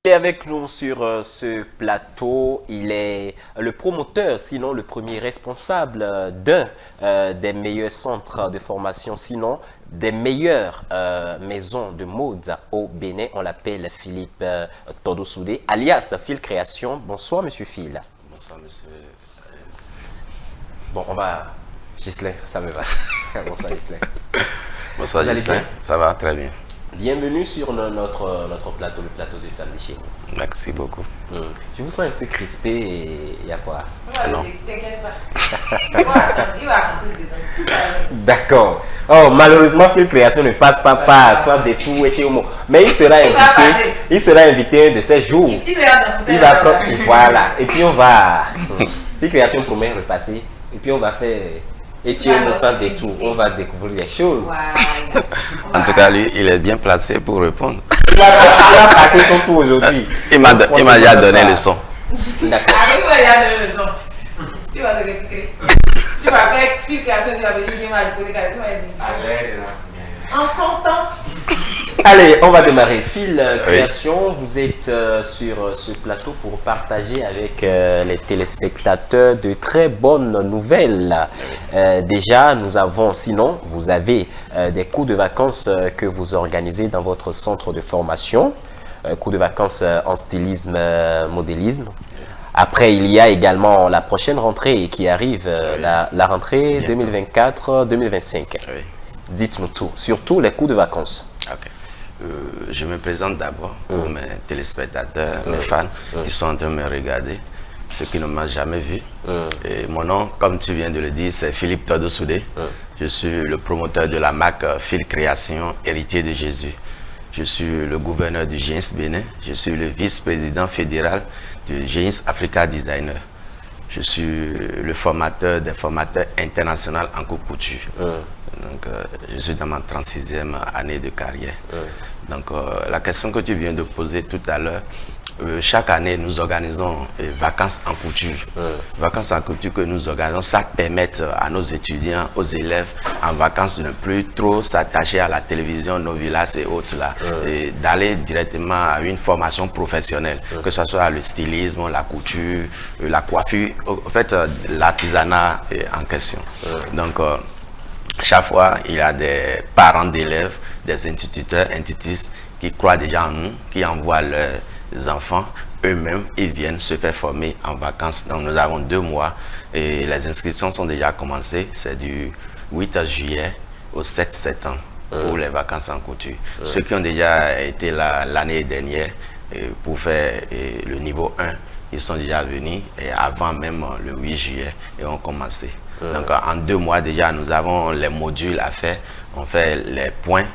Et avec nous sur ce plateau, il est le promoteur, sinon le premier responsable d'un des meilleurs centres de formation, sinon des meilleures maisons de mode au Bénin. On l'appelle Philippe Todosoudé, alias Phil Création. Bonsoir, monsieur Phil. Bonsoir, monsieur. Bon, on va... Gislain, ça me va. Bonsoir, Gislain. Bonsoir, Gislain. Ça va très bien. Bienvenue sur notre plateau, le plateau de Samedi chez nous. Merci beaucoup. Je vous sens un peu crispé et il y a quoi? Non. T'inquiète pas. Il va rentrer dedans tout à l'heure. D'accord. Oh, malheureusement, Phil Création ne passe pas sans détour et tout. Mais il sera invité. Il sera invité un de ces jours. Il sera dans Il va prendre. Voilà. Et puis on va. Phil Création promet repasser. Et puis on va faire. Et tu es sans détour. On va découvrir les choses. Voilà. En tout cas, lui, il est bien placé pour répondre. Il va passer son tour aujourd'hui. Il m'a déjà donné le son. D'accord. Avec moi, il a donné le son. Tu vas te retirer. Tu vas faire Phil Création, tu vas venir dire, tu vas dire. En son temps. Allez, on va démarrer. Phil Création, vous êtes sur ce plateau pour partager avec les téléspectateurs de très bonnes nouvelles. Déjà, nous avons, sinon, vous avez des cours de vacances que vous organisez dans votre centre de formation, cours de vacances en stylisme, modélisme. Après, il y a également la prochaine rentrée qui arrive, la rentrée 2024-2025. Oui. Dites-nous tout, surtout les cours de vacances. Ok. Je me présente d'abord pour mes téléspectateurs, mes fans qui sont en train de me regarder, ceux qui ne m'ont jamais vu. Et mon nom, comme tu viens de le dire, c'est Philippe Todosoudé. Je suis le promoteur de la marque Phil Création, héritier de Jésus. Je suis le gouverneur du GINS Bénin. Je suis le vice-président fédéral du GINS Africa Designer. Je suis le formateur des formateurs internationaux en couture. Donc, je suis dans ma 36e année de carrière. Donc, la question que tu viens de poser tout à l'heure, chaque année, nous organisons vacances en couture. Vacances en couture que nous organisons, ça permet à nos étudiants, aux élèves en vacances de ne plus trop s'attacher à la télévision, nos villages et autres là, et d'aller directement à une formation professionnelle, que ce soit le stylisme, la couture, la coiffure, en fait, l'artisanat en question. Donc, chaque fois, il y a des parents d'élèves, des instituteurs, institutrices qui croient déjà en nous, qui envoient leurs enfants eux-mêmes, ils viennent se faire former en vacances. Donc nous avons 2 mois et les inscriptions sont déjà commencées. C'est du 8 juillet au 7 septembre pour les vacances en couture. Ceux qui ont déjà été là l'année dernière pour faire le niveau 1, ils sont déjà venus et avant même le 8 juillet et ont commencé. Donc en 2 mois déjà, nous avons les modules à faire. On fait les points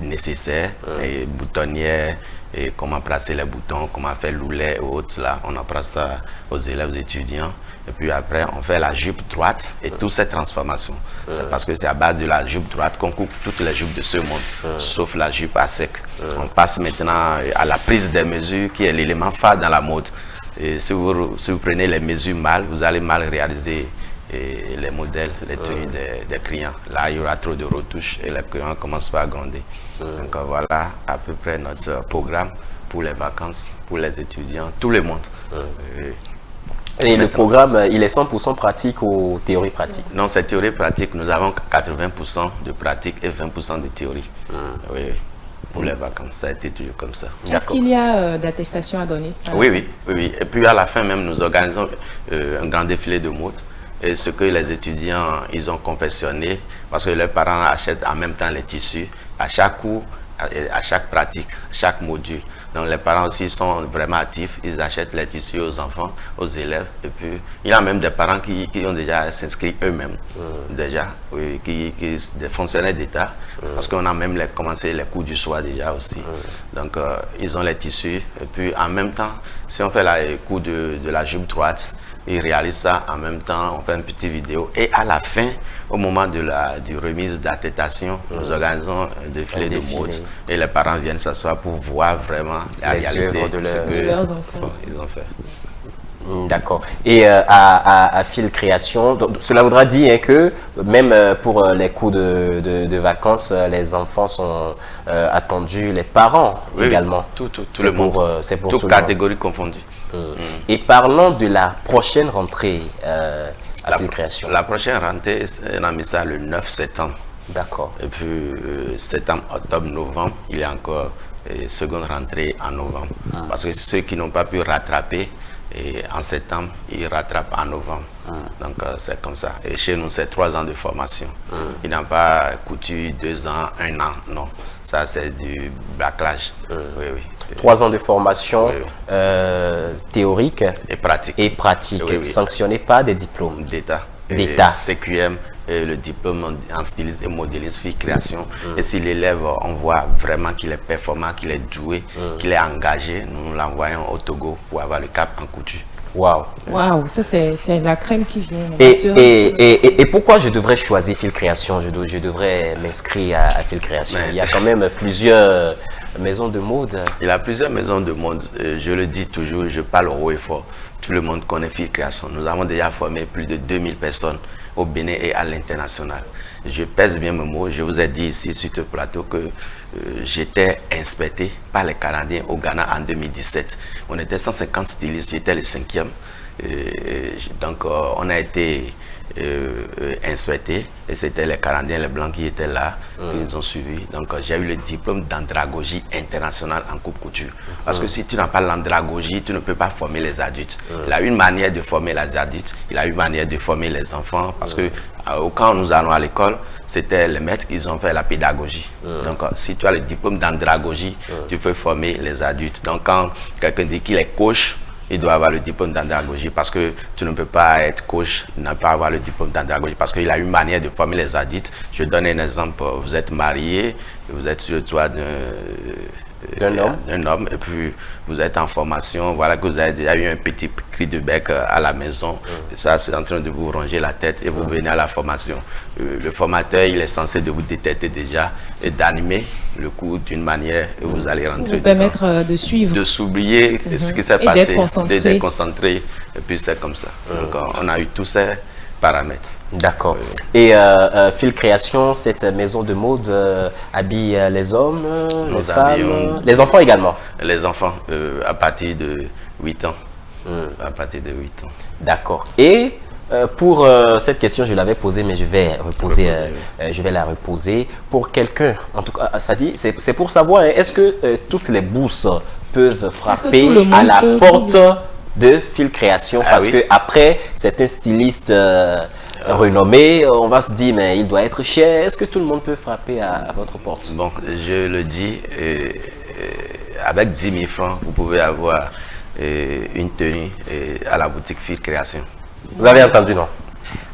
nécessaires, les boutonnières, et comment placer les boutons, comment faire l'oulet et autres là. On apprend ça aux élèves étudiants. Et puis après, on fait la jupe droite et toutes ces transformations. C'est parce que c'est à base de la jupe droite qu'on coupe toutes les jupes de ce monde, sauf la jupe à sec. On passe maintenant à la prise des mesures qui est l'élément phare dans la mode. Et si vous prenez les mesures mal, vous allez mal réaliser les modèles, les tenues des clients. Là, il y aura trop de retouches et les clients commencent pas à gronder. Donc voilà à peu près notre programme pour les vacances, pour les étudiants, tout le monde. Et le programme, il est 100% pratique ou théorie pratique? Non, c'est théorie pratique. Nous avons 80% de pratique et 20% de théorie. Oui. Pour les vacances, ça a été toujours comme ça. Est-ce qu'il y a d'attestation à donner? Oui. Et puis à la fin même, nous organisons un grand défilé de mode. Et ce que les étudiants, ils ont confectionné, parce que leurs parents achètent en même temps les tissus, à chaque cours, à chaque pratique, chaque module. Donc les parents aussi sont vraiment actifs, ils achètent les tissus aux enfants, aux élèves. Et puis il y a même des parents qui ont déjà s'inscrit eux-mêmes, déjà, oui, des fonctionnaires d'État, parce qu'on a même commencé les cours du soir déjà aussi. Donc ils ont les tissus, et puis en même temps, si on fait les cours de la jupe droite, ils réalisent ça en même temps, on fait une petite vidéo. Et à la fin, au moment de du remise d'attestation, nous organisons un défilé de mode. Et les parents viennent s'asseoir pour voir vraiment la réalité de leurs enfants. Ils ont fait. D'accord. Et à Fil Création, donc, cela voudra dire que même pour les cours de vacances, les enfants sont attendus, les parents également. Oui, tout le monde. C'est pour toute tout le monde. catégorie confondue. Et parlons de la prochaine rentrée à Fil Création. La prochaine rentrée, on a mis ça le 9 septembre. D'accord. Et puis septembre, octobre, novembre, il y a encore seconde rentrée en novembre. Parce que ceux qui n'ont pas pu rattraper en septembre, ils rattrapent en novembre. Donc c'est comme ça. Et chez nous, c'est 3 ans de formation. Ils n'ont pas coutu 2 ans, 1 an. Non. Ça, c'est du bâclage. Oui, oui. 3 ans de formation théorique et pratique. Oui, oui. Sanctionné par des diplômes d'État. CQM, le diplôme en stylisme et modélisme Fil Création. Et si l'élève, on voit vraiment qu'il est performant, qu'il est doué, qu'il est engagé, nous l'envoyons au Togo pour avoir le cap en couture. Waouh! Waouh, ça c'est la crème qui vient. Et pourquoi je devrais choisir Fil Création? Je devrais m'inscrire à Fil Création. Il y a quand même plusieurs maisons de mode. Il y a plusieurs maisons de mode. Je le dis toujours, je parle haut et fort. Tout le monde connaît Fil Création. Nous avons déjà formé plus de 2000 personnes au Bénin et à l'international. Je pèse bien mes mots. Je vous ai dit ici sur ce plateau que j'étais inspecté par les Canadiens au Ghana en 2017. On était 150 stylistes, j'étais le 5e. Donc on a été inspecté et c'était les Canadiens, les Blancs qui étaient là, qui nous ont suivis. Donc j'ai eu le diplôme d'andragogie internationale en coupe couture. Parce que si tu n'as pas l'andragogie, tu ne peux pas former les adultes. Il a une manière de former les adultes, il a une manière de former les enfants. Parce que quand nous allons à l'école, c'était les maîtres qui ont fait la pédagogie. Donc si tu as le diplôme d'andragogie, tu peux former les adultes. Donc quand quelqu'un dit qu'il est coach, il doit avoir le diplôme d'andragogie parce que tu ne peux pas être coach, ne pas avoir le diplôme d'andragogie parce qu'il a une manière de former les adultes. Je donne un exemple, vous êtes marié, vous êtes sur le toit d'un homme et puis vous êtes en formation, voilà que vous avez déjà eu un petit cri de bec à la maison, et ça c'est en train de vous ronger la tête et vous venez à la formation. Le formateur il est censé de vous détecter déjà et d'animer le cours d'une manière et vous allez rentrer vous permettre de suivre, de s'oublier ce qui s'est passé, d'être concentré et puis c'est comme ça. Donc on a eu tous ces paramètres. D'accord. Et Fil Création, cette maison de mode habille les hommes, les femmes, les enfants également? Les enfants à partir de 8 ans. À partir de 8 ans. D'accord. Et pour cette question, je l'avais posée, mais je vais la reposer pour quelqu'un. En tout cas, ça dit, c'est pour savoir, est-ce que toutes les bourses peuvent frapper à la porte de Fil Création? Parce que après, c'est un styliste renommé, on va se dire, mais il doit être cher. Est-ce que tout le monde peut frapper à votre porte? Bon, je le dis, avec 10 000 francs, vous pouvez avoir une tenue à la boutique Fil Création. Vous avez entendu, non?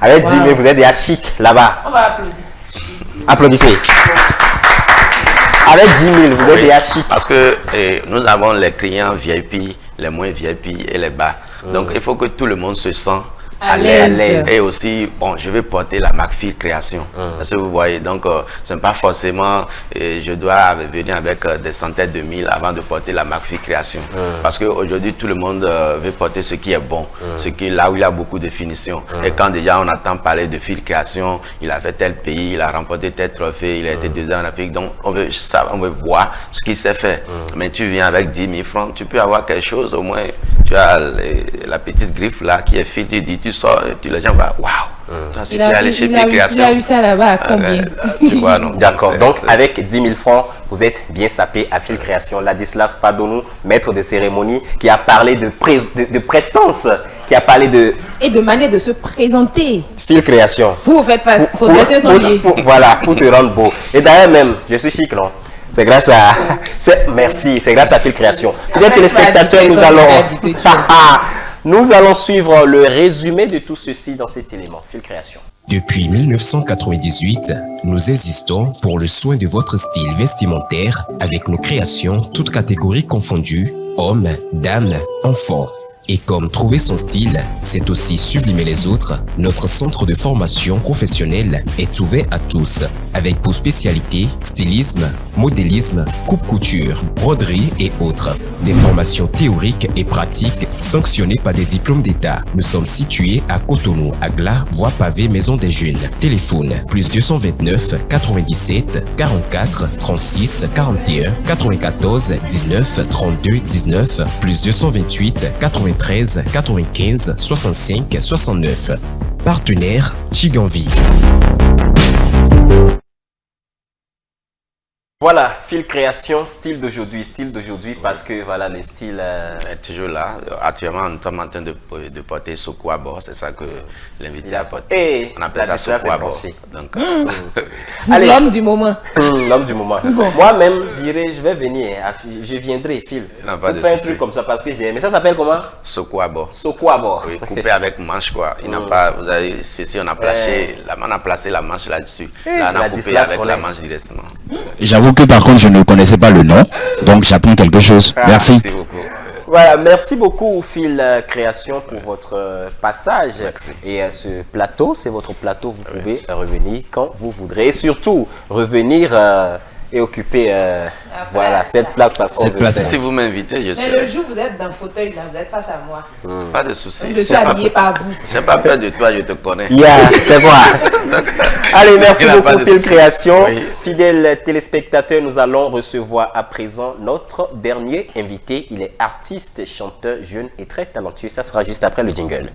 Avec 10 000, vous êtes déjà chic là-bas. On va applaudir. Applaudissez. Avec 10 000, vous êtes déjà chic. Parce que nous avons les clients VIP, les moins VIP et les bas. Donc, il faut que tout le monde se sente à l'aise. Et aussi, bon, je vais porter la marque Fil Création. Parce que vous voyez, donc, ce n'est pas forcément, je dois venir avec des centaines de mille avant de porter la marque Fil Création. Parce qu'aujourd'hui, tout le monde veut porter ce qui est bon, ce qui est là où il y a beaucoup de finition. Et quand déjà on entend parler de Fil Création, il a fait tel pays, il a remporté tel trophée, il a été 2 ans en Afrique, donc on veut voir ce qu'il s'est fait. Mais tu viens avec 10 000 francs, tu peux avoir quelque chose, au moins, tu as la petite griffe là qui est faite, tu dis, tu sors, les gens vont, waouh, si tu es allé chez Fil Création. Il a eu ça là-bas à combien? Tu vois, non. D'accord, donc avec 10 000 francs, vous êtes bien sapé à Fil Création. Ladislas Padonou, maître de cérémonie, qui a parlé de prestance, qui a parlé de... Et de manière de se présenter. Fil Création. Vous faites face, il faut être sonnier. Voilà, pour te rendre beau. Et d'ailleurs même, je suis chic, non? C'est grâce à... Merci, c'est grâce à Fil Création. Fidèles téléspectateurs, nous allons suivre le résumé de tout ceci dans cet élément. Fil Création. Depuis 1998, nous existons pour le soin de votre style vestimentaire avec nos créations, toutes catégories confondues, hommes, dames, enfants. Et comme trouver son style, c'est aussi sublimer les autres, notre centre de formation professionnelle est ouvert à tous, avec pour spécialité stylisme, modélisme, coupe-couture, broderie et autres. Des formations théoriques et pratiques sanctionnées par des diplômes d'État. Nous sommes situés à Cotonou, à Glas, voie pavée Maison des Jeunes. Téléphone +229 97 44 36 41 94 19 32 19 +228 93 95 65 69. Partenaire Chiganvi. Voilà, fil création, style d'aujourd'hui parce que voilà les styles est toujours là. Actuellement, nous sommes en train de porter Soko à bord, c'est ça que l'invité a porté. Et on appelle ça Soko à bord. Donc, l'homme du moment. L'homme du moment. Bon. Moi-même, je vais venir, je viendrai, Phil. Pour faire un truc comme ça parce que j'ai aimé. Ça s'appelle comment? Soko à bord. Soko à bord. Oui, coupé avec manche quoi. Il n'a pas, vous avez, ceci on a placé la manche là-dessus. Là, on a coupé avec la manche directement. J'avoue que par contre je ne connaissais pas le nom, donc j'apprends quelque chose. Merci. Merci beaucoup. Voilà, merci beaucoup Phil Création pour votre passage. Merci. Et ce plateau, c'est votre plateau, vous pouvez revenir quand vous voudrez. Et surtout, revenir et occuper voilà, cette place parce qu'on veut. Si vous m'invitez, je suis. Mais le jour où vous êtes dans le fauteuil, là, vous êtes face à moi. Pas de souci. Je suis habillé par vous. Je n'ai pas peur de toi, je te connais. Yeah, c'est moi. Allez, merci beaucoup Phil Création. Oui. Fidèles téléspectateurs, nous allons recevoir à présent notre dernier invité. Il est artiste, chanteur, jeune et très talentueux. Ça sera juste après le jingle.